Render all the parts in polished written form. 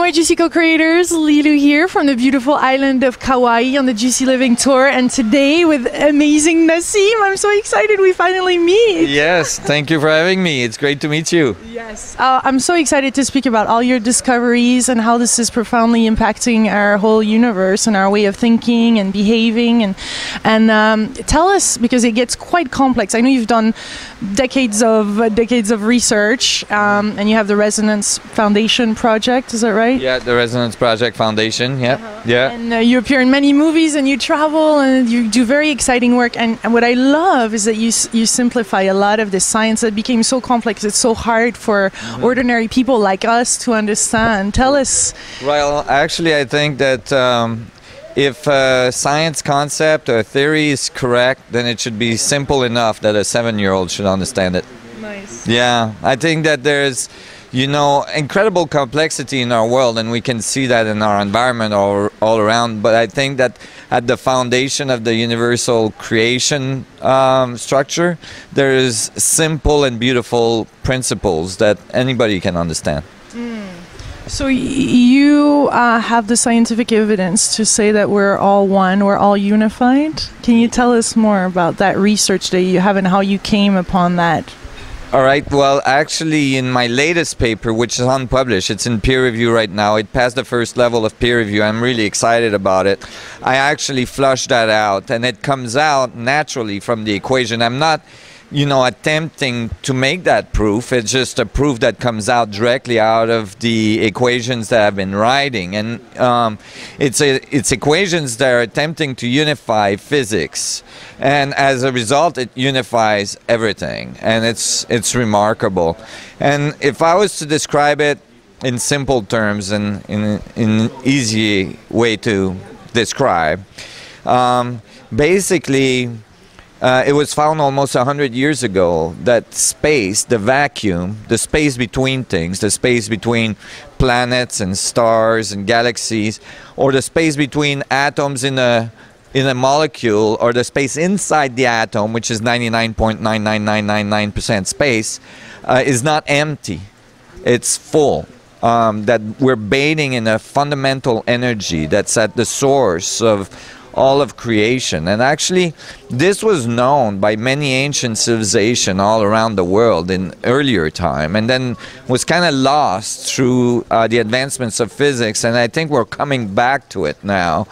my Juicy co-creators, Lilu here from the beautiful island of Kauai on the Juicy Living Tour, and today with amazing Nassim. I'm so excited we finally meet. Yes, thank you for having me. It's great to meet you. Yes. I'm so excited to speak about all your discoveries and how this is profoundly impacting our whole universe and our way of thinking and behaving. And tell us, because it gets quite complex. I know you've done decades of research, and you have the Resonance Foundation project. Is that right? Yeah, the Resonance Project Foundation. Yeah, yeah. And you appear in many movies, and you travel, and you do very exciting work. And what I love is that you simplify a lot of the science that became so complex. It's so hard for ordinary people like us to understand. Tell us. Well, actually, I think that if a science concept or theory is correct, then it should be simple enough that a 7-year-old should understand it. Nice. Yeah, I think that there's, incredible complexity in our world, and we can see that in our environment all around. But I think that at the foundation of the universal creation structure, there is simple and beautiful principles that anybody can understand. So you have the scientific evidence to say that we're all one, we're all unified. Can you tell us more about that research that you have and how you came upon that? All right. Well, actually, in my latest paper, which is unpublished, it's in peer review right now. It passed the first level of peer review. I'm really excited about it. I actually flushed that out, and it comes out naturally from the equation. I'm not attempting to make that proof. It's just a proof that comes out directly out of the equations that I've been writing. And it's equations that are attempting to unify physics. And as a result, it unifies everything. And it's remarkable. And if I was to describe it in simple terms and in an easy way to describe, basically, it was found almost 100 years ago that space, the vacuum, the space between things, the space between planets and stars and galaxies, or the space between atoms in a molecule, or the space inside the atom, which is 99.99999% space, is not empty. It's full. That we're bathing in a fundamental energy that's at the source of all of creation. And actually, this was known by many ancient civilizations all around the world in earlier time, and then was kind of lost through the advancements of physics. And I think we're coming back to it now,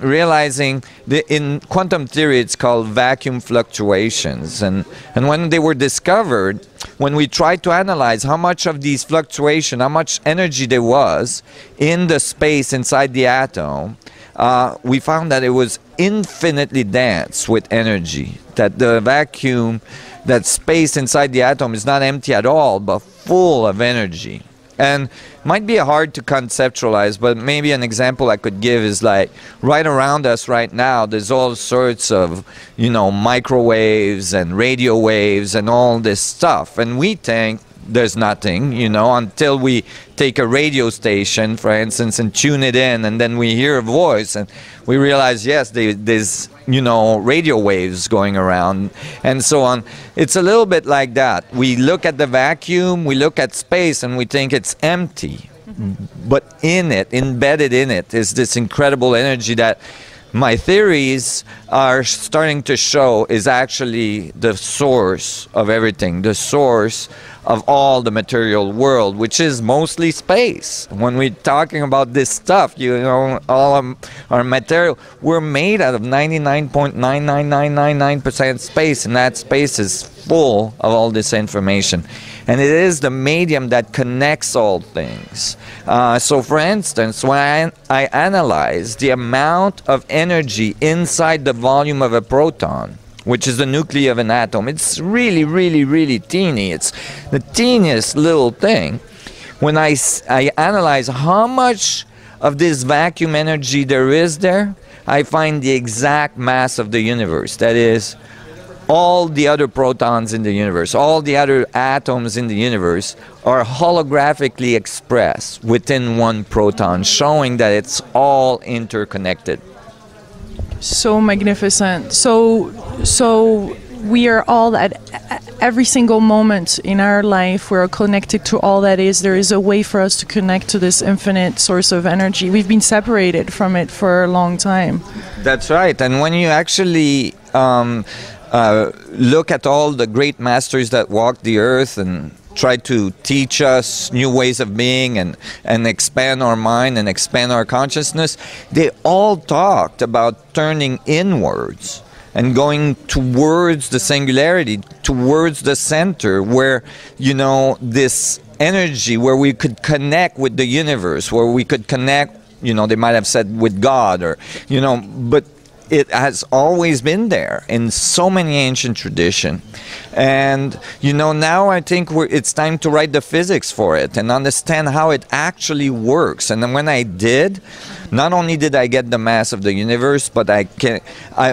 realizing that in quantum theory it's called vacuum fluctuations. And when they were discovered, when we tried to analyze how much of these fluctuations, how much energy there was in the space inside the atom, we found that it was infinitely dense with energy, that the vacuum, that space inside the atom is not empty at all, but full of energy. And it might be hard to conceptualize, but maybe an example I could give is like right around us right now, there's all sorts of, microwaves and radio waves and all this stuff. And we think there's nothing, until we take a radio station, for instance, and tune it in, and then we hear a voice, and we realize, yes, there's, radio waves going around, and so on. It's a little bit like that. We look at the vacuum, we look at space, and we think it's empty. But in it, embedded in it, is this incredible energy that my theories are starting to show is actually the source of everything, the source of all the material world, which is mostly space. When we're talking about this stuff, all of our material, we're made out of 99.99999% space, and that space is full of all this information. And it is the medium that connects all things. So for instance, when I analyze the amount of energy inside the volume of a proton, which is the nucleus of an atom, it's really, really, really teeny. It's the teeniest little thing. When I analyze how much of this vacuum energy there is there, I find the exact mass of the universe. That is, all the other protons in the universe, all the other atoms in the universe are holographically expressed within one proton, showing that it's all interconnected. So magnificent. So we are all at every single moment in our life, we're connected to all that is. There is a way for us to connect to this infinite source of energy. We've been separated from it for a long time. That's right. And when you actually look at all the great masters that walked the earth and try to teach us new ways of being and expand our mind and expand our consciousness, they all talked about turning inwards and going towards the singularity, towards the center where, this energy, where we could connect with the universe, where we could connect, they might have said with God or, but it has always been there in so many ancient traditions. And, now I think it's time to write the physics for it and understand how it actually works. And then when I did, not only did I get the mass of the universe, but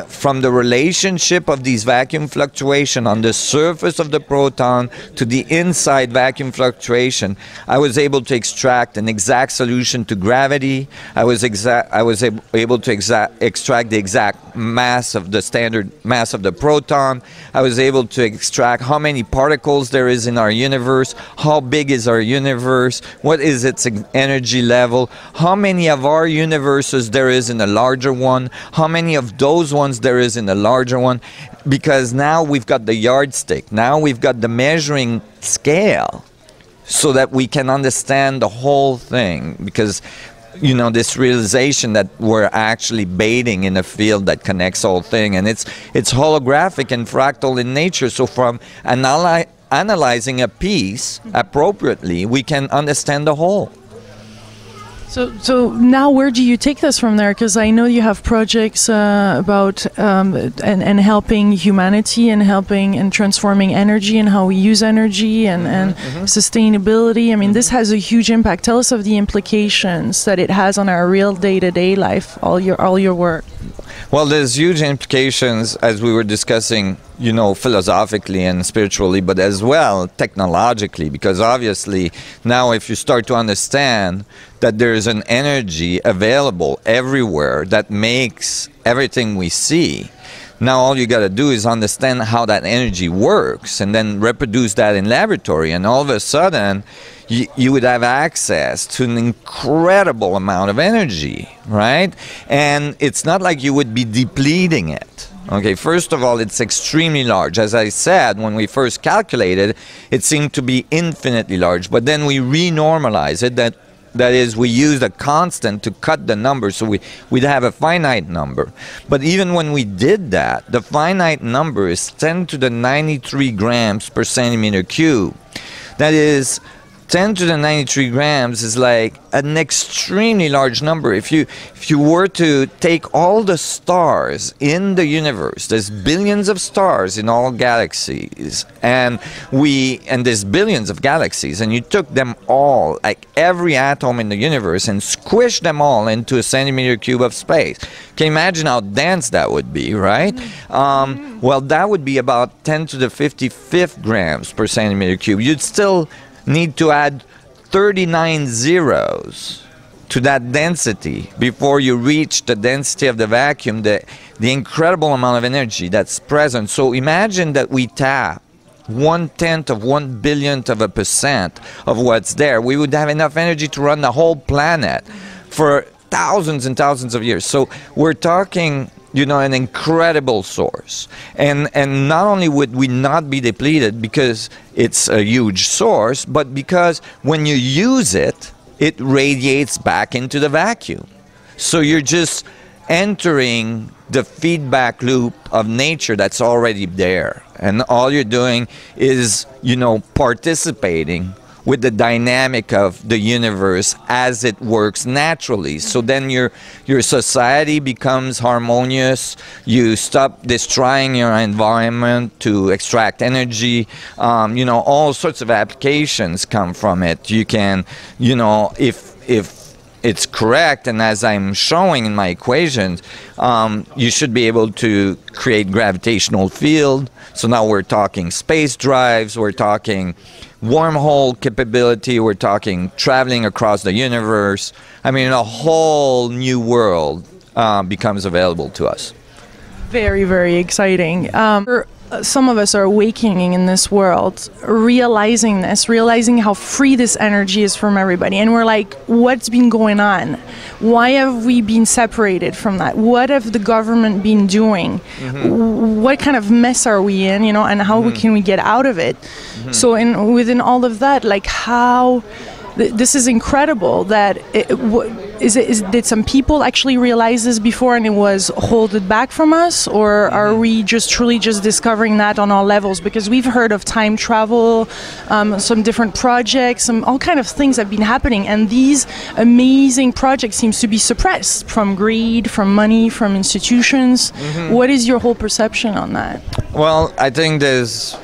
from the relationship of these vacuum fluctuation on the surface of the proton to the inside vacuum fluctuation, I was able to extract an exact solution to gravity. I was able to extract the exact mass of the standard mass of the proton. I was able to extract how many particles there is in our universe, how big is our universe, what is its energy level, how many of our universes there is in a larger one, how many of those ones there is in a larger one, because now we've got the yardstick, now we've got the measuring scale so that we can understand the whole thing, because this realization that we're actually bathing in a field that connects the whole thing, and it's holographic and fractal in nature. So from analyzing a piece appropriately, we can understand the whole. So now where do you take this from there? Because I know you have projects about and helping humanity and helping and transforming energy and how we use energy and sustainability. I mean, this has a huge impact. Tell us of the implications that it has on our real day-to-day life, all your work. Well, there's huge implications, as we were discussing, philosophically and spiritually, but as well technologically, because obviously now if you start to understand that there's an energy available everywhere that makes everything we see, now all you got to do is understand how that energy works and then reproduce that in laboratory, and all of a sudden you would have access to an incredible amount of energy, right? And it's not like you would be depleting it. Okay, first of all, it's extremely large. As I said, when we first calculated, it seemed to be infinitely large, but then we renormalize it. That is, we used a constant to cut the number, so we'd have a finite number. But even when we did that, the finite number is 10 to the 93 grams per centimeter cube. That is, 10 to the 93 grams is like an extremely large number. If you were to take all the stars in the universe, there's billions of stars in all galaxies, and there's billions of galaxies, and you took them all, like every atom in the universe, and squished them all into a centimeter cube of space. Can you imagine how dense that would be, right? Well, that would be about 10 to the 55th grams per centimeter cube. You'd still need to add 39 zeros to that density before you reach the density of the vacuum, the incredible amount of energy that's present. So imagine that we tap 1/10 of 1/1000000000th of a percent of what's there. We would have enough energy to run the whole planet for thousands and thousands of years. So we're talking, an incredible source. And not only would we not be depleted because it's a huge source, but because when you use it, it radiates back into the vacuum. So you're just entering the feedback loop of nature that's already there. And all you're doing is, participating with the dynamic of the universe as it works naturally. So then your society becomes harmonious. You stop destroying your environment to extract energy. All sorts of applications come from it. You can, if it's correct, and as I'm showing in my equations, you should be able to create gravitational field. So now we're talking space drives, we're talking wormhole capability, we're talking traveling across the universe. I mean, a whole new world becomes available to us. Very, very exciting. some of us are awakening in this world, realizing how free this energy is from everybody. And we're like, what's been going on? Why have we been separated from that? What have the government been doing? What kind of mess are we in, and how can we get out of it? So within all of that, like how... This is incredible that did some people actually realize this before and it was holded back from us, or are we truly just discovering that on all levels? Because we've heard of time travel, some different projects, all kind of things have been happening, and these amazing projects seems to be suppressed from greed, from money, from institutions. What is your whole perception on that? Well, I think that's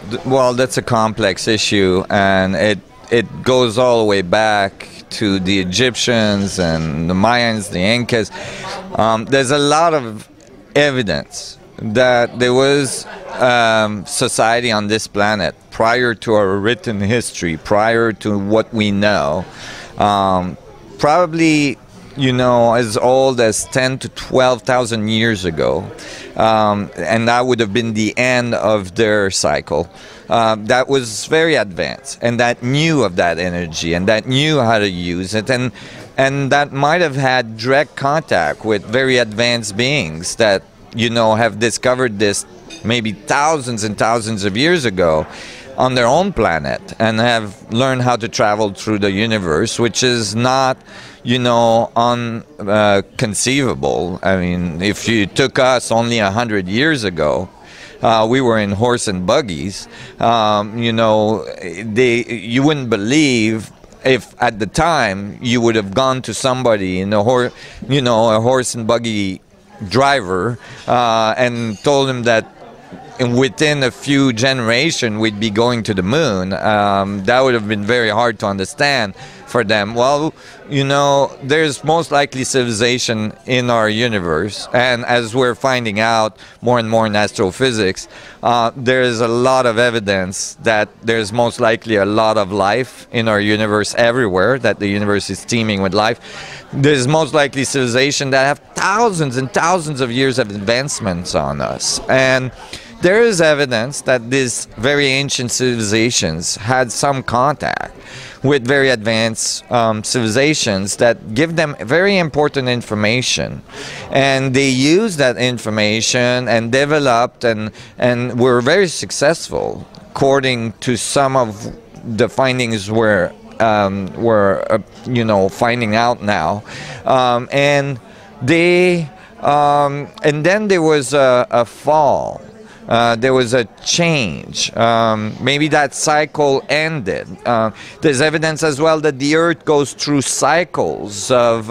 a complex issue, and it goes all the way back to the Egyptians and the Mayans, the Incas. There's a lot of evidence that there was society on this planet prior to our written history, prior to what we know. Probably, as old as 10 to 12,000 years ago. And that would have been the end of their cycle. That was very advanced, and that knew of that energy, and that knew how to use it, and that might have had direct contact with very advanced beings that have discovered this maybe thousands and thousands of years ago on their own planet, and have learned how to travel through the universe, which is not unconceivable. I mean, if you took us only 100 years ago, we were in horse and buggies. You wouldn't believe if at the time you would have gone to somebody in a horse and buggy driver, and told him that within a few generations we'd be going to the moon. That would have been very hard to understand for them. Well, there's most likely civilization in our universe, and as we're finding out more and more in astrophysics, there's a lot of evidence that there's most likely a lot of life in our universe everywhere, that the universe is teeming with life. There's most likely civilization that have thousands and thousands of years of advancements on us, and there is evidence that these very ancient civilizations had some contact with very advanced civilizations that give them very important information, and they use that information and developed and were very successful according to some of the findings we're finding out now, and then there was a fall. There was a change. Maybe that cycle ended. There's evidence as well that the Earth goes through cycles of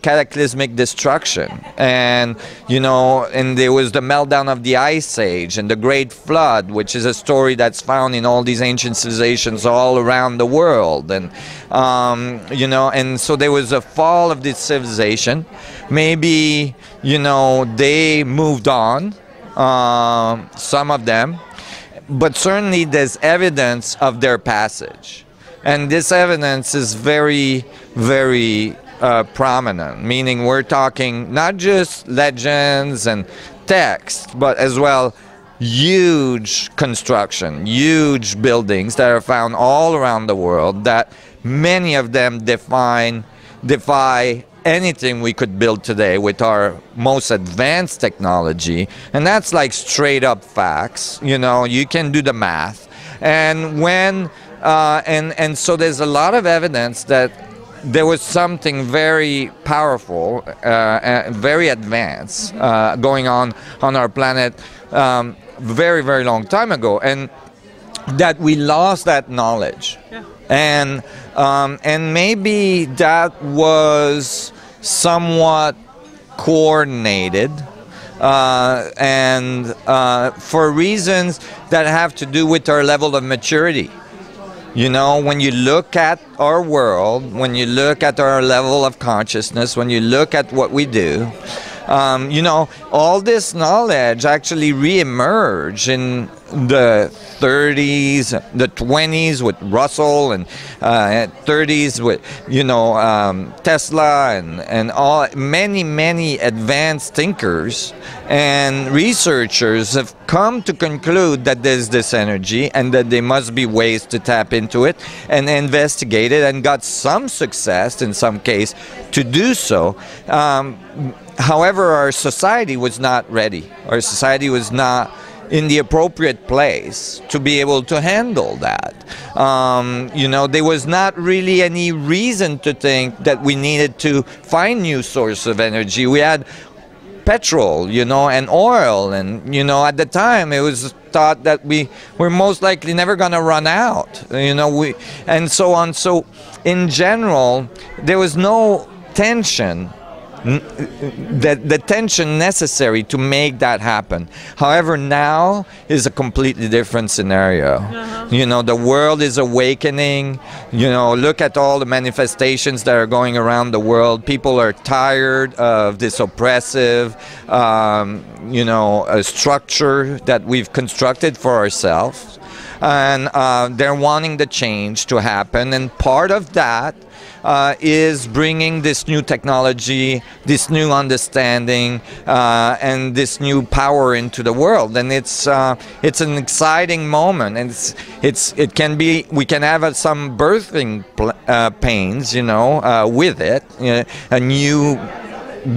cataclysmic destruction. And there was the meltdown of the Ice Age and the Great Flood, which is a story that's found in all these ancient civilizations all around the world. And, and so there was a fall of this civilization. Maybe, they moved on. Some of them, but certainly there's evidence of their passage, and this evidence is very, very prominent, meaning we're talking not just legends and text, but as well huge construction, huge buildings that are found all around the world, that many of them defy anything we could build today with our most advanced technology. And that's like straight up facts. You can do the math. And so there's a lot of evidence that there was something very powerful, very advanced, going on our planet very, very long time ago, and that we lost that knowledge. Yeah. And maybe that was somewhat coordinated, and for reasons that have to do with our level of maturity. When you look at our world, when you look at our level of consciousness, when you look at what we do, You know, all this knowledge actually re-emerged in the 30s, the 20s with Russell, and 30s with, you know, Tesla, and all many advanced thinkers and researchers have come to conclude that there's this energy and that there must be ways to tap into it and investigate it, and got some success in some case to do so. However, our society was not ready. Our society was not in the appropriate place to be able to handle that. You know, there was not really any reason to think that we needed to find new source of energy. We had petrol, you know, and oil, and, you know, at the time it was thought that we were most likely never going to run out, you know, and so on. So in general, there was no tension, the tension necessary to make that happen. However, now is a completely different scenario. You know, the world is awakening. You know, look at all the manifestations that are going around the world. People are tired of this oppressive, you know, structure that we've constructed for ourselves, and they're wanting the change to happen. And part of that is bringing this new technology, this new understanding, and this new power into the world. And it's an exciting moment, and it can be, we can have some birthing pains, you know, with it. You know, a new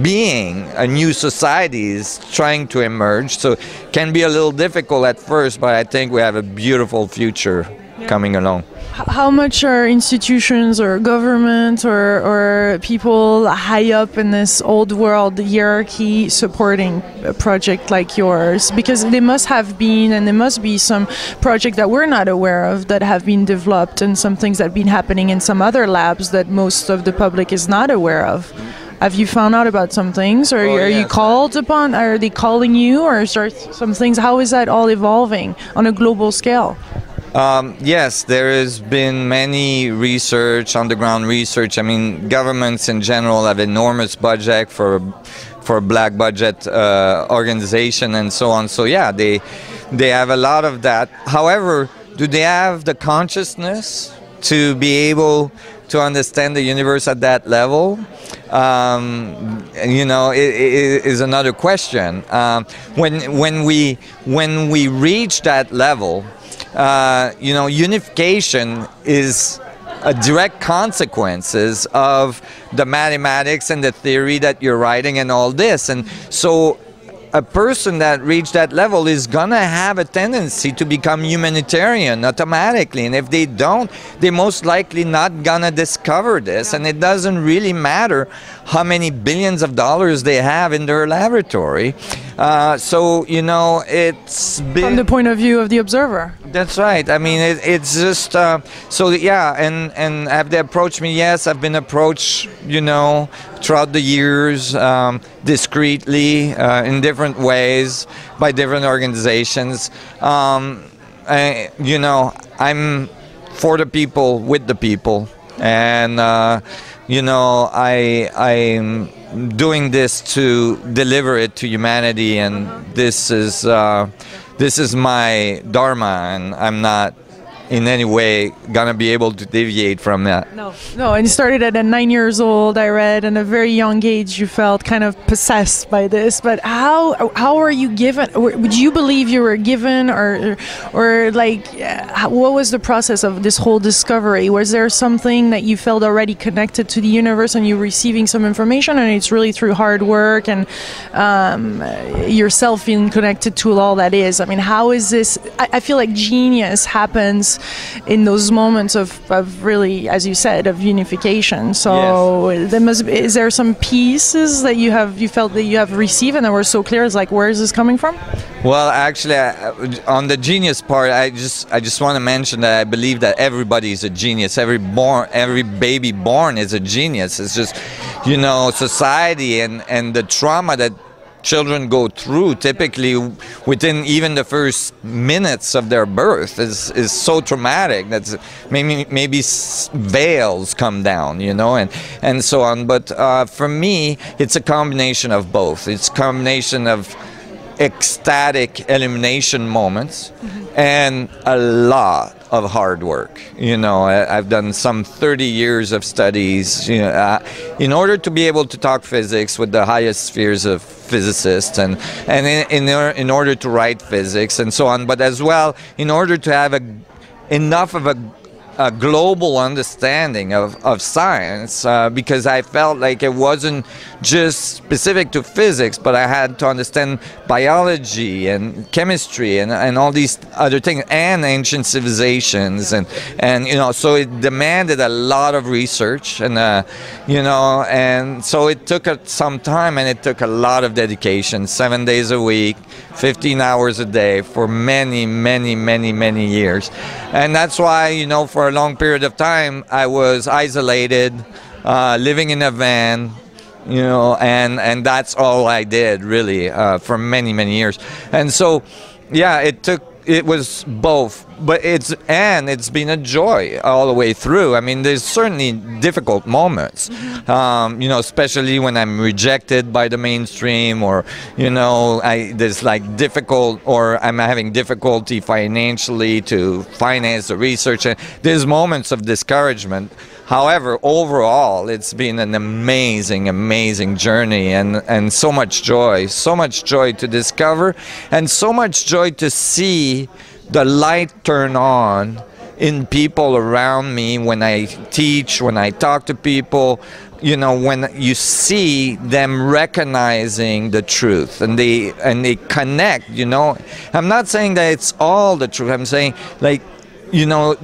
being, a new society is trying to emerge, so it can be a little difficult at first, but I think we have a beautiful future coming along. How much are institutions or government or people high up in this old world hierarchy supporting a project like yours? Because there must have been, and there must be some projects that we're not aware of that have been developed, and some things that have been happening in some other labs that most of the public is not aware of. Have you found out about some things, or are you called upon? Are they calling you, or is there some things? How is that all evolving on a global scale? Yes, there has been many research, underground research. I mean, governments in general have enormous budget for black budget organization and so on. So yeah, they have a lot of that. However, do they have the consciousness to be able to understand the universe at that level? You know, it is another question. When we reach that level, you know, unification is a direct consequences of the mathematics and the theory that you're writing and all this. And so a person that reached that level is gonna have a tendency to become humanitarian automatically, and if they don't, they're most likely not gonna discover this. And it doesn't really matter how many billions of dollars they have in their laboratory. So, you know, it's been from the point of view of the observer. That's right. I mean, it's just so yeah. And have they approached me? Yes, I've been approached, you know, throughout the years, discreetly, in different ways, by different organizations. You know, I'm for the people, with the people, and you know, I'm doing this to deliver it to humanity, and this is my dharma, and I'm not in any way gonna be able to deviate from that. No, and you started at 9 years old, I read, and at a very young age you felt kind of possessed by this. But how are you given? Would you believe you were given, or like, what was the process of this whole discovery? Was there something that you felt already connected to the universe, and you're receiving some information, and it's really through hard work and yourself being connected to all that is? I mean, how is this? I feel like genius happens in those moments of really, as you said, of unification. So yes. Is there some pieces that you felt that you have received and that were so clear? It's like, where is this coming from? Well, actually, on the genius part, I just want to mention that I believe that everybody is a genius. Every baby born is a genius. It's just, you know, society and the trauma that children go through typically within even the first minutes of their birth is so traumatic that maybe veils come down, you know, and so on. But for me, it's a combination of both. It's a combination of ecstatic elimination moments and a lot of hard work. You know, I've done some 30 years of studies, you know, in order to be able to talk physics with the highest spheres of physicists, and in order to write physics and so on, but as well in order to have enough of a global understanding of science, because I felt like it wasn't just specific to physics, but I had to understand biology and chemistry and all these other things, and ancient civilizations, and you know, so it demanded a lot of research, and you know, and so it took some time, and it took a lot of dedication, 7 days a week, 15 hours a day for many years. And that's why, you know, for a long period of time I was isolated, living in a van, you know, and that's all I did really for many years. And so yeah, it was both, but it's been a joy all the way through. I mean, there's certainly difficult moments, you know, especially when I'm rejected by the mainstream, or you know, there's like difficult, or I'm having difficulty financially to finance the research, and there's moments of discouragement. However, overall, it's been an amazing journey, and so much joy to discover, and so much joy to see the light turn on in people around me when I teach, when I talk to people, you know, when you see them recognizing the truth, and they connect, you know. I'm not saying that it's all the truth. I'm saying, like, you know,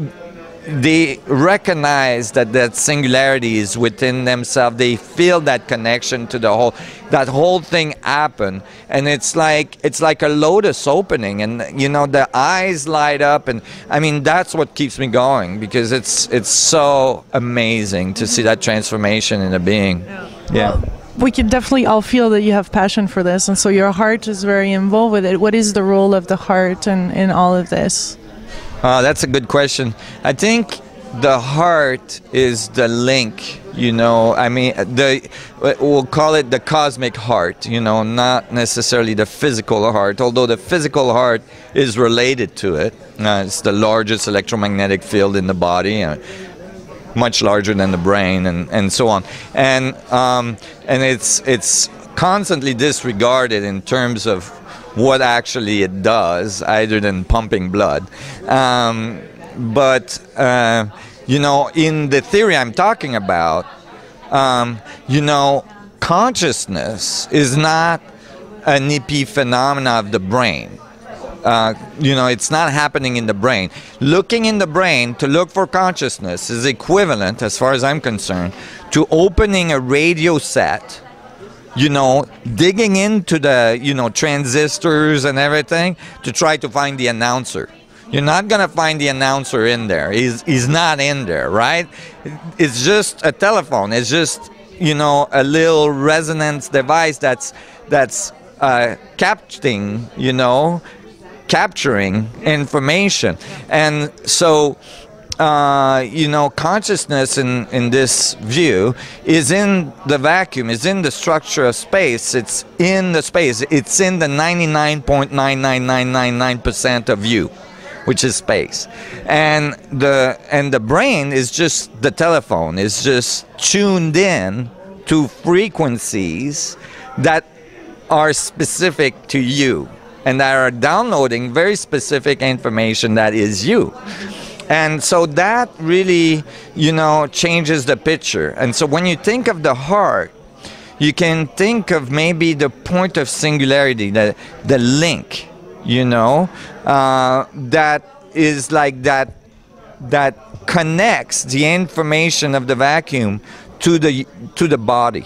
they recognize that singularity is within themselves. They feel that connection to the whole. That whole thing happened, and it's like a lotus opening, and you know, the eyes light up, and I mean, that's what keeps me going, because it's so amazing to see that transformation in a being. Yeah. Well, we can definitely all feel that you have passion for this, and so your heart is very involved with it. What is the role of the heart in all of this? That's a good question. I think the heart is the link, you know. I mean, we'll call it the cosmic heart, you know, not necessarily the physical heart, although the physical heart is related to it. It's the largest electromagnetic field in the body, much larger than the brain, and so on. And it's constantly disregarded in terms of what actually it does, other than pumping blood. But you know, in the theory I'm talking about, you know, consciousness is not an epiphenomena of the brain. You know, it's not happening in the brain. Looking in the brain to look for consciousness is equivalent, as far as I'm concerned, to opening a radio set, you know, digging into the, you know, transistors and everything to try to find the announcer. You're not going to find the announcer in there. He's not in there, right? It's just a telephone. It's just, you know, a little resonance device that's capturing, you know, capturing information. And so, you know, consciousness in this view is in the vacuum, is in the structure of space. It's in the space. It's in the 99.99999% of you, which is space. And the brain is just the telephone. It's just tuned in to frequencies that are specific to you, and that are downloading very specific information that is you. And so that really, you know, changes the picture. And so when you think of the heart, you can think of maybe the point of singularity, the link, you know, that is like that connects the information of the vacuum to the body.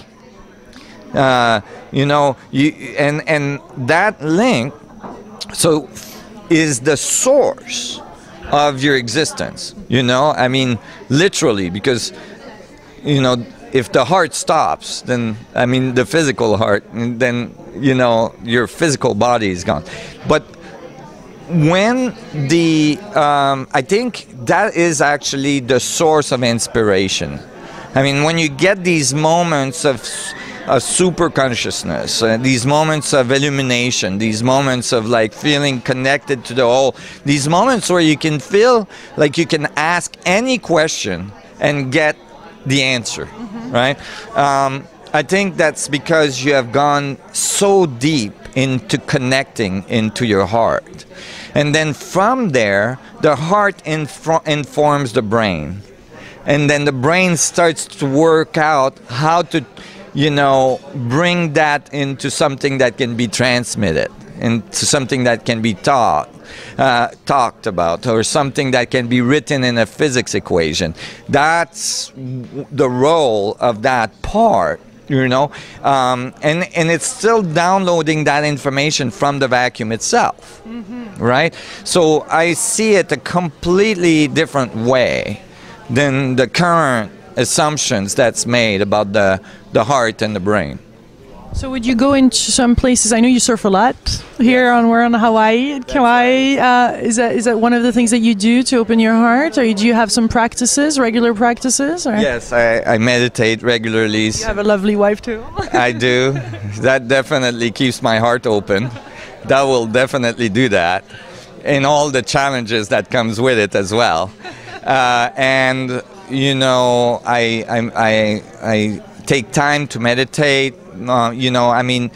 You know, and that link, so, is the source of your existence, you know. I mean, literally, because, you know, if the heart stops, then, I mean, the physical heart, then you know, your physical body is gone. But when I think that is actually the source of inspiration. I mean, when you get these moments of super consciousness, these moments of illumination, these moments of like feeling connected to the whole, these moments where you can feel like you can ask any question and get the answer, right? I think that's because you have gone so deep into connecting into your heart. And then from there, the heart informs the brain. And then the brain starts to work out how to, you know, bring that into something that can be transmitted, into something that can be talked about, or something that can be written in a physics equation. That's the role of that part, you know, and it's still downloading that information from the vacuum itself, right? So I see it a completely different way than the current assumptions that's made about the heart and the brain. So would you go into some places? I know you surf a lot here we're on Hawaii. Is that one of the things that you do to open your heart, or do you have some practices, regular practices? Or? Yes, I meditate regularly. You have a lovely wife too. I do. That definitely keeps my heart open. That will definitely do that, and all the challenges that comes with it as well. And you know, I take time to meditate. You know, I mean,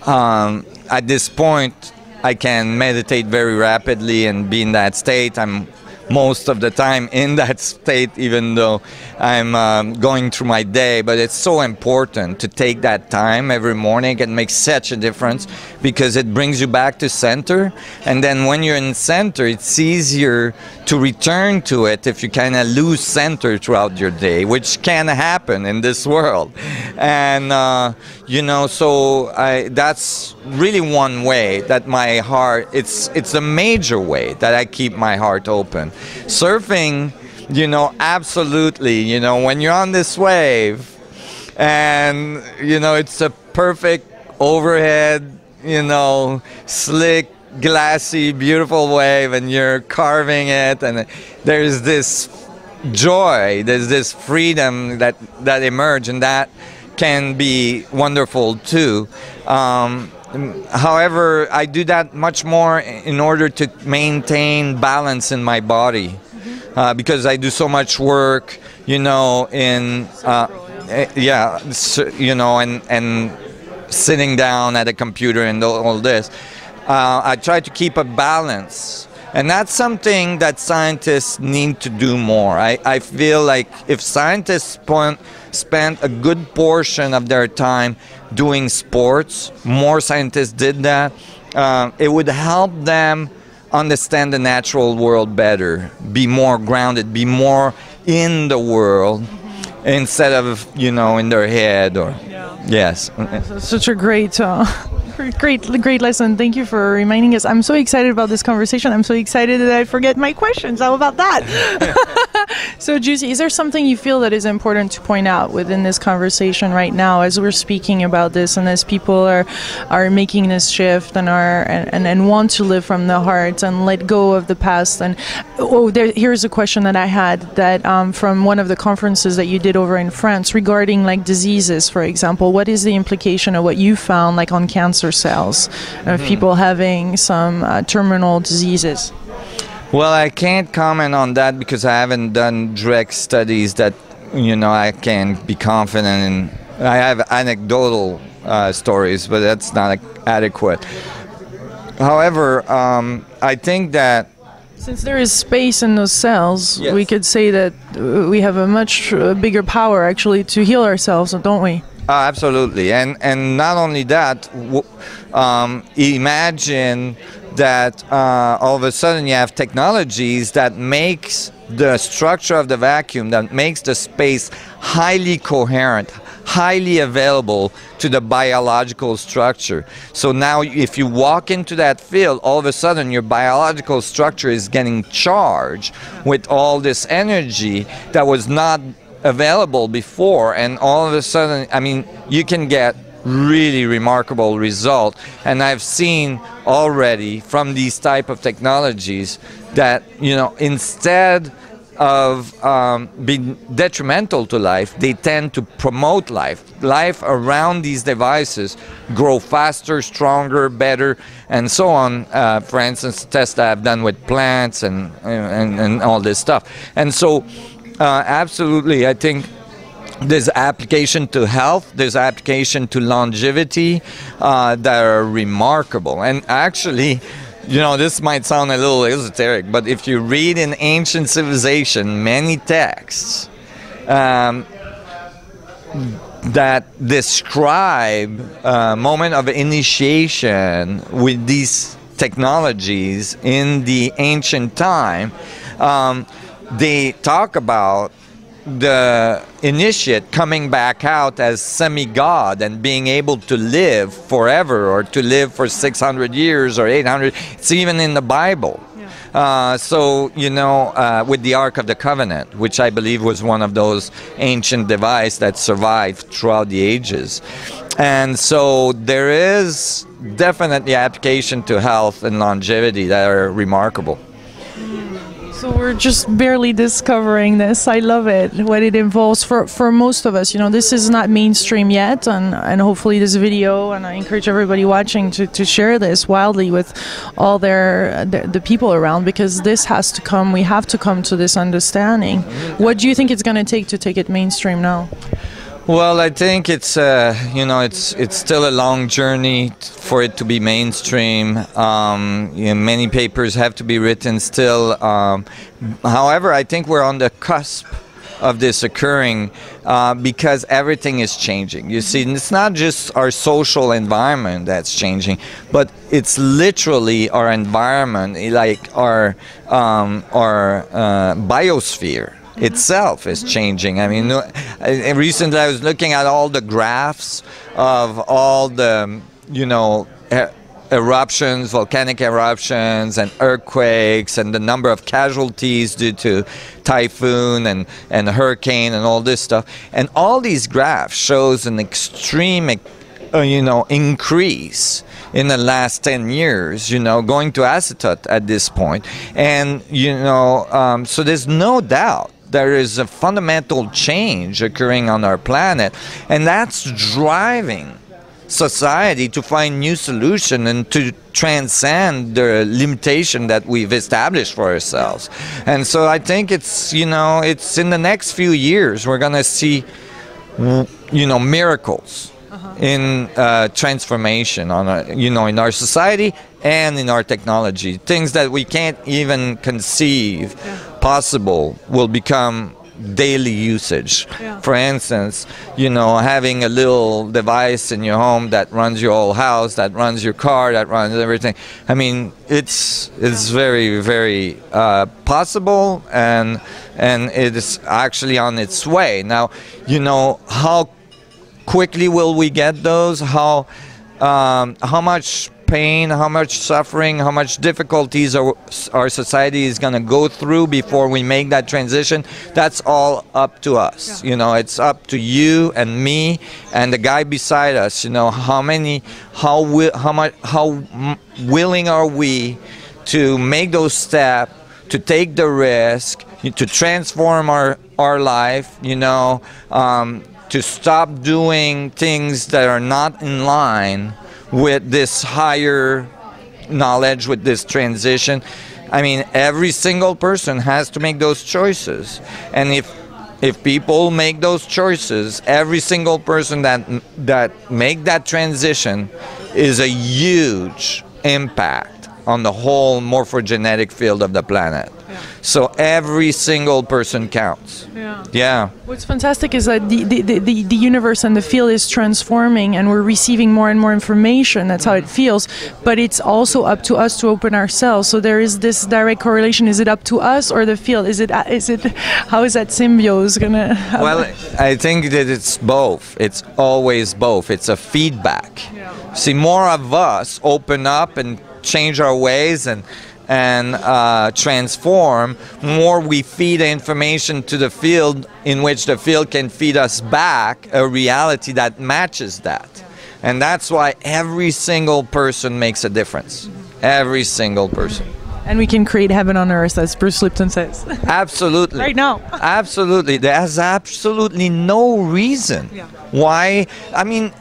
at this point, I can meditate very rapidly and be in that state. I'm most of the time in that state, even though I'm going through my day. But it's so important to take that time every morning. It makes such a difference because it brings you back to center. And then when you're in center, it's easier to return to it if you kind of lose center throughout your day, which can happen in this world. And, you know, so that's really one way that my heart, it's a major way that I keep my heart open. Surfing, you know, absolutely, you know, when you're on this wave and, you know, it's a perfect overhead, you know, slick, glassy, beautiful wave, and you're carving it, and there's this joy, there's this freedom that emerge, and that can be wonderful too. However, I do that much more in order to maintain balance in my body, because I do so much work, you know, in you know, and sitting down at a computer and all this. I try to keep a balance, and that's something that scientists need to do more. I feel like if scientists spent a good portion of their time doing sports, more scientists did that, it would help them understand the natural world better, be more grounded, be more in the world, instead of, you know, in their head. Or yes. Such a great great lesson. Thank you for reminding us. I'm so excited about this conversation. I'm so excited that I forget my questions. How about that? So Juicy, is there something you feel that is important to point out within this conversation right now as we're speaking about this, and as people are making this shift and want to live from the heart and let go of the past? And here's a question that I had that from one of the conferences that you did over in France regarding like diseases, for example. What is the implication of what you found like on cancer cells of people having some terminal diseases? Well, I can't comment on that because I haven't done direct studies that, you know, I can be confident in. I have anecdotal stories, but that's not adequate. However, I think that since there is space in those cells, yes, we could say that we have a much bigger power actually to heal ourselves, don't we? Absolutely, and not only that, imagine that all of a sudden you have technologies that makes the structure of the vacuum, that makes the space highly coherent, highly available to the biological structure. So now if you walk into that field, all of a sudden your biological structure is getting charged with all this energy that was not available before, and all of a sudden, I mean, you can get really remarkable result. And I've seen already from these type of technologies that, you know, instead of being detrimental to life, they tend to promote life. Life around these devices grow faster, stronger, better, and so on. For instance, tests that I've done with plants and all this stuff. And so, absolutely, I think there's application to health, there's application to longevity that are remarkable. And actually, you know, this might sound a little esoteric, but if you read in ancient civilization many texts that describe a moment of initiation with these technologies in the ancient time, they talk about the initiate coming back out as semi-god and being able to live forever, or to live for 600 years or 800. It's even in the Bible. So, you know, with the Ark of the Covenant, which I believe was one of those ancient devices that survived throughout the ages. And so there is definitely application to health and longevity that are remarkable. So we're just barely discovering this. I love it, what it involves for most of us. You know, this is not mainstream yet, and hopefully this video, and I encourage everybody watching to share this wildly with all the people around, because this has to come. We have to come to this understanding. What do you think it's going to take it mainstream now? Well, I think it's you know, it's still a long journey for it to be mainstream. You know, many papers have to be written still. However, I think we're on the cusp of this occurring because everything is changing. You see, it's not just our social environment that's changing, but it's literally our environment, like our biosphere itself is changing. I mean, recently I was looking at all the graphs of all the, you know, eruptions, volcanic eruptions and earthquakes, and the number of casualties due to typhoon and hurricane and all this stuff. And all these graphs shows an extreme, you know, increase in the last 10 years, you know, going to asymptote at this point. And, you know, so there's no doubt there is a fundamental change occurring on our planet, and that's driving society to find new solutions and to transcend the limitation that we've established for ourselves. And so I think it's, you know, it's in the next few years we're going to see, you know, miracles in transformation on you know, in our society and in our technology. Things that we can't even conceive possible will become daily usage. For instance, you know, having a little device in your home that runs your whole house, that runs your car, that runs everything. I mean, it's very, very possible, and it is actually on its way. Now, you know, how quickly will we get those? How much pain, how much suffering, how much difficulties our society is going to go through before we make that transition? That's all up to us. You know, it's up to you and me and the guy beside us. You know, how willing are we to make those steps, to take the risk, to transform our life, you know, to stop doing things that are not in line with this higher knowledge, with this transition. I mean, every single person has to make those choices. And if people make those choices, every single person that make that transition is a huge impact on the whole morphogenetic field of the planet. So every single person counts. What's fantastic is that the universe and the field is transforming, and we're receiving more and more information. That's how it feels. But it's also up to us to open ourselves. So there is this direct correlation. Is it up to us or the field? Is it? How is that symbiosis gonna? Well, I think that it's both. It's always both. It's a feedback. See, more of us open up and change our ways and transform, more we feed information to the field, in which the field can feed us back a reality that matches that. And that's why every single person makes a difference. Every single person. And we can create heaven on earth, as Bruce Lipton says. Absolutely. Right now. Absolutely. There's absolutely no reason why. I mean,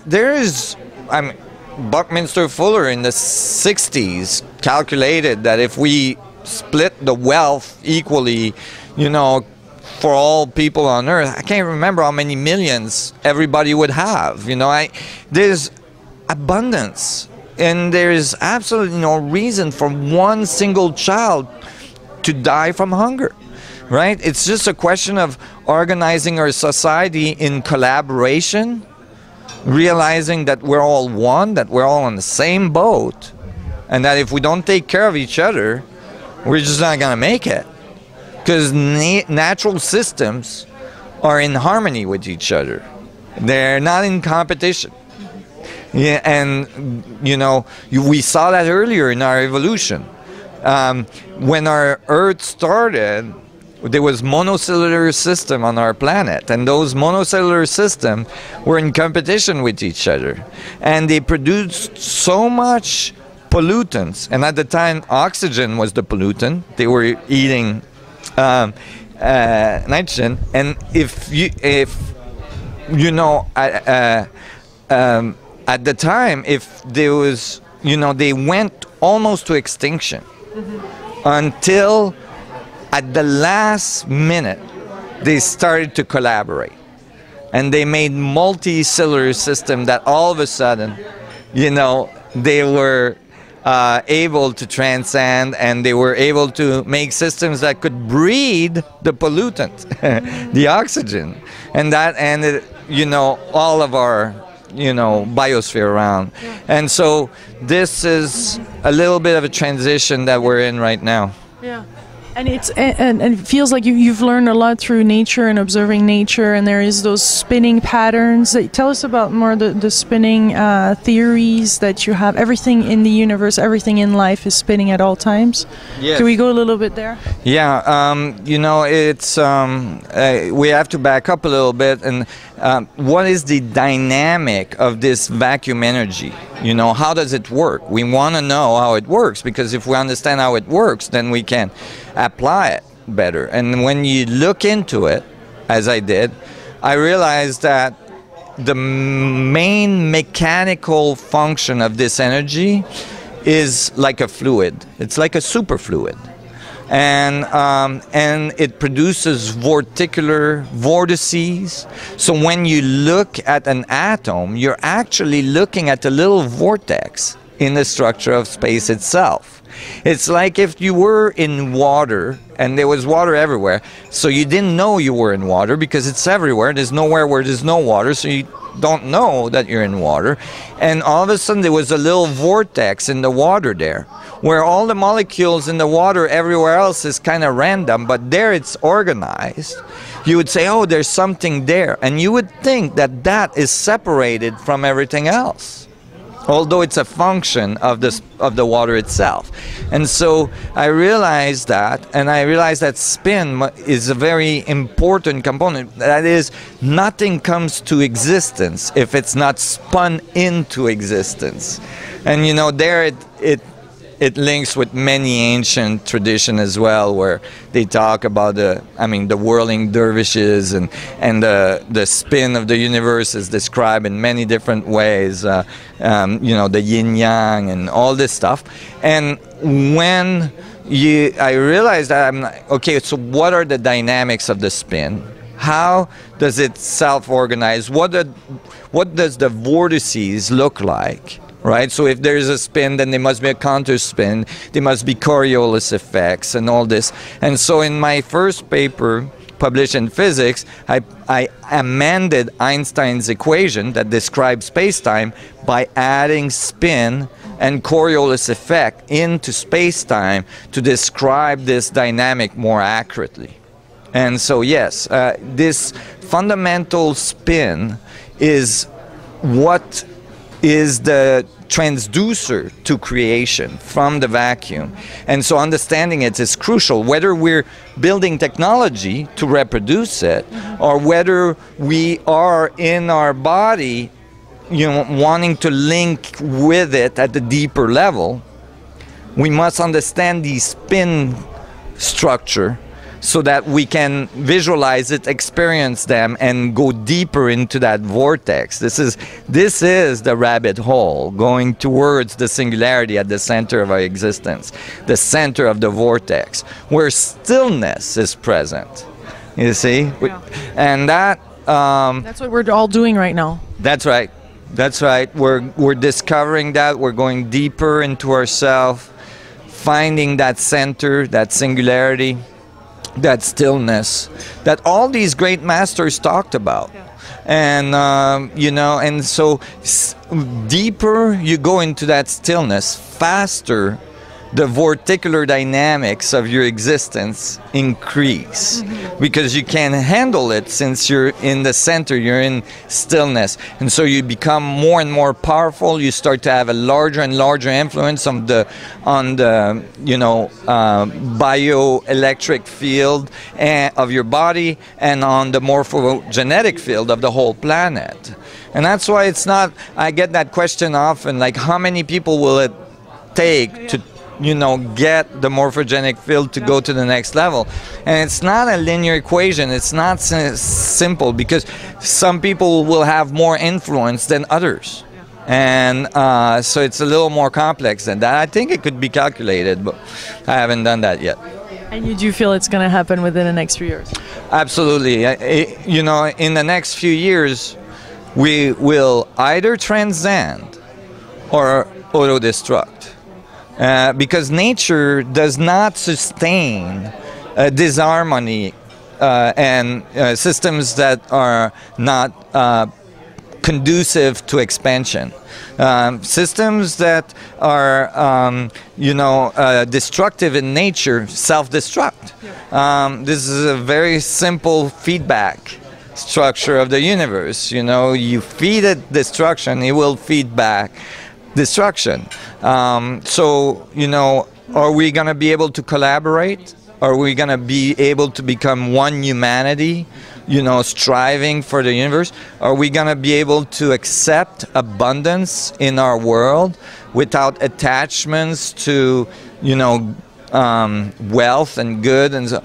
Buckminster Fuller in the 60s calculated that if we split the wealth equally, you know, for all people on earth, I can't remember how many millions everybody would have. You know, there's abundance. And there is absolutely no reason for one single child to die from hunger, right? It's just a question of organizing our society in collaboration, realizing that we're all one, that we're all on the same boat, and that if we don't take care of each other, we're just not going to make it. Because natural systems are in harmony with each other. They're not in competition. Yeah, and you know, we saw that earlier in our evolution. When our Earth started, there was monocellular system on our planet, and those monocellular systems were in competition with each other, and they produced so much pollutants. And at the time, oxygen was the pollutant. They were eating nitrogen, and if you know. At the time, if there was, you know, they went almost to extinction until at the last minute they started to collaborate. And they made multicellular system that all of a sudden, you know, they were able to transcend, and they were able to make systems that could breed the pollutant, the oxygen. And that ended, you know, all of our, you know, biosphere around. And so this is a little bit of a transition that we're in right now. Yeah. And it feels like you've learned a lot through nature and observing nature, and there is those spinning patterns. Tell us about more the spinning theories that you have. Everything in the universe, everything in life is spinning at all times. Yes. Can we go a little bit there? Yeah, you know, it's we have to back up a little bit. And what is the dynamic of this vacuum energy? You know, how does it work? We want to know how it works, because if we understand how it works, then we can apply it better. And when you look into it, as I did, I realized that the main mechanical function of this energy is like a fluid. It's like a superfluid. And it produces vortices. So when you look at an atom, you're actually looking at a little vortex in the structure of space itself. It's like if you were in water and there was water everywhere, so you didn't know you were in water because it's everywhere. There's nowhere where there's no water, so you don't know that you're in water. And all of a sudden there was a little vortex in the water there, where all the molecules in the water everywhere else is kind of random, but there it's organized. You would say, oh, there's something there. And you would think that that is separated from everything else, although it's a function of the water itself. And so I realized that, and I realized that spin is a very important component. That is, nothing comes to existence if it's not spun into existence. And you know, there it links with many ancient tradition as well, where they talk about the whirling dervishes, and the spin of the universe is described in many different ways. You know, the yin yang and all this stuff. And when I realized that, I'm like, okay, so what are the dynamics of the spin? How does it self-organize? What does the vortices look like? Right, so if there's a spin, then there must be a counter spin. There must be Coriolis effects and all this. And so in my first paper, published in physics, I amended Einstein's equation that describes space-time by adding spin and Coriolis effect into space-time to describe this dynamic more accurately. And so yes, this fundamental spin is what is the transducer to creation from the vacuum. And so understanding it is crucial, whether we're building technology to reproduce it, or whether we are in our body wanting to link with it at the deeper level, we must understand the spin structure so that we can visualize it, experience them, and go deeper into that vortex. This is the rabbit hole, going towards the singularity at the center of our existence, the center of the vortex, where stillness is present. You see? Yeah. And that's what we're all doing right now. That's right. That's right. We're discovering that. We're going deeper into ourselves, finding that center, that singularity, that stillness that all these great masters talked about. Yeah. And and so deeper you go into that stillness, faster the vorticular dynamics of your existence increase, because you can handle it since you're in the center, you're in stillness, and so you become more and more powerful. You start to have a larger and larger influence on the bioelectric field of your body and on the morphogenetic field of the whole planet. And that's why it's not, I get that question often, like, how many people will it take to get the morphogenic field to go to the next level? And it's not a linear equation. It's not simple, because some people will have more influence than others. And so it's a little more complex than that. I think it could be calculated, but I haven't done that yet. And you do feel it's going to happen within the next few years? Absolutely. In the next few years, we will either transcend or auto-destruct. Because nature does not sustain disharmony and systems that are not conducive to expansion. Systems that are, destructive in nature self-destruct. This is a very simple feedback structure of the universe. You feed it destruction, it will feed back destruction. So, are we going to be able to collaborate? Are we going to be able to become one humanity, striving for the universe? Are we going to be able to accept abundance in our world without attachments to, wealth and good? And so,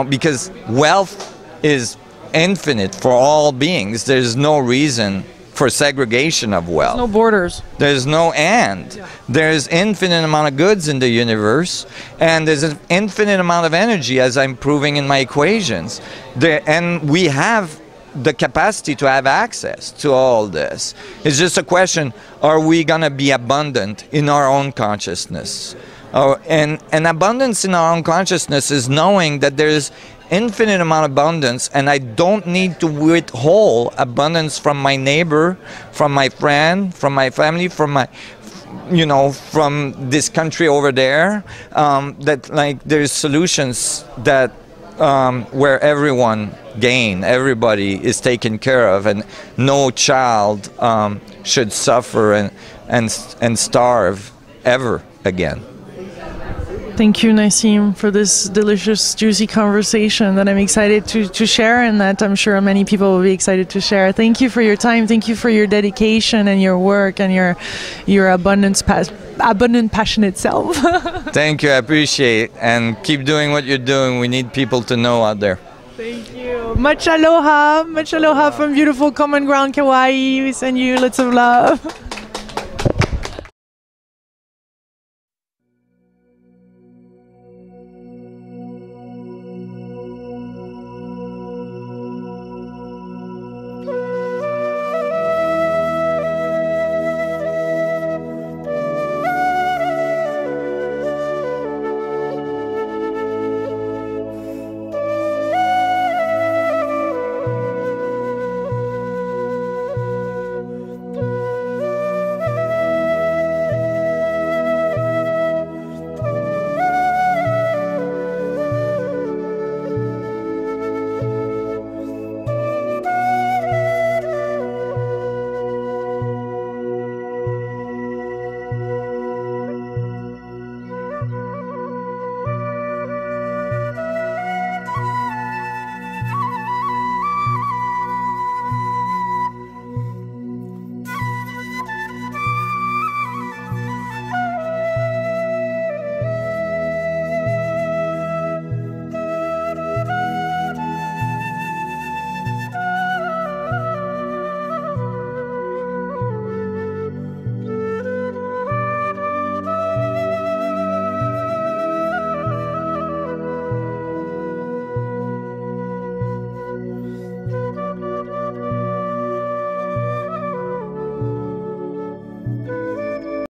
because wealth is infinite for all beings. There's no reason for segregation of wealth. There's no borders. There's no end. Yeah. There's infinite amount of goods in the universe, and there's an infinite amount of energy, as I'm proving in my equations. And we have the capacity to have access to all this. It's just a question, are we going to be abundant in our own consciousness? And abundance in our own consciousness is knowing that there's infinite amount of abundance, and I don't need to withhold abundance from my neighbor, from my friend, from my family, from my, from this country over there. That, like, there's solutions that where everyone gain, everybody is taken care of, and no child should suffer and starve ever again. Thank you, Nassim, for this delicious, juicy conversation that I'm excited to share, and that I'm sure many people will be excited to share. Thank you for your time. Thank you for your dedication and your work and your abundant, passionate self. Thank you. I appreciate it. And keep doing what you're doing. We need people to know out there. Thank you. Much aloha. Much aloha from beautiful Common Ground, Kauai. We send you lots of love.